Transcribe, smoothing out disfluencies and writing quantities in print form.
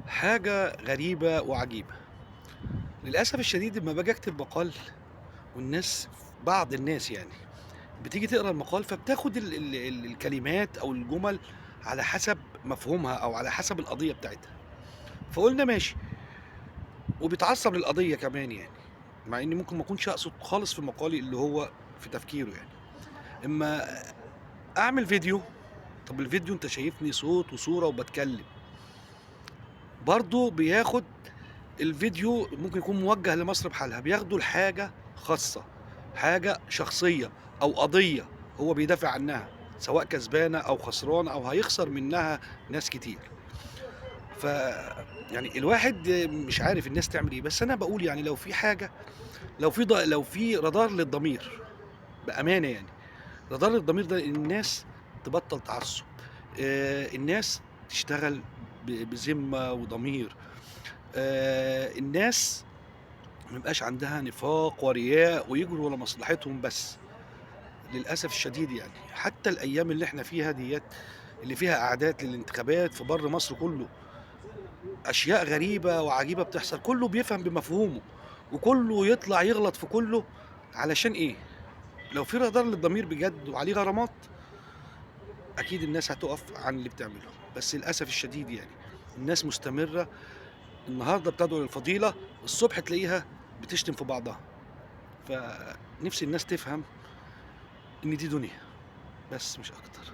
حاجة غريبة وعجيبة. للأسف الشديد لمّا باجي أكتب مقال والناس بعض الناس يعني بتيجي تقرا المقال فبتاخد الكلمات أو الجُمل على حسب مفهومها أو على حسب القضية بتاعتها، فقُلنا ماشي، وبيتعصب للقضية كمان يعني، مع إني ممكن ما أكونش أقصد خالص في مقالي اللي هو في تفكيره يعني. إمّا أعمل فيديو، طَب الفيديو أنت شايفني صوت وصورة وباتكلم، برضه بياخد الفيديو ممكن يكون موجه لمصر بحالها، بياخدوا لحاجة خاصة، حاجة شخصية أو قضية هو بيدافع عنها، سواء كسبانة أو خسرانة أو هيخسر منها ناس كتير. ف يعني الواحد مش عارف الناس تعمل إيه، بس أنا باقول يعني لو في حاجة لو في رادار للضمير بأمانة يعني، رادار للضمير ده الناس تبطّل تعصُّب، الناس تشتغل بذمة وضمير، الناس ما يبقاش عندها نفاق ورياء ويجروا ورا مصلحتهم بس، للأسف الشديد يعني، حتى الأيام اللي إحنا فيها ديّة اللي فيها أعداد للانتخابات في برّ مصر كلّه، أشياء غريبة وعجيبة بتحصل، كلّه بيفهم بمفهومه، وكلّه يطلع يغلط في كلّه علشان إيه؟ لو في رادار للضمير بجد وعليه غرامات، أكيد الناس هتُقف عن اللي بتعمله، بس للأسف الشديد يعني الناس مستمرة النهارده بتدعو للفضيلة، الصبح تلاقيها بتشتم في بعضها. فنفسي الناس تفهم إن دي دنيا، بس مش أكتر.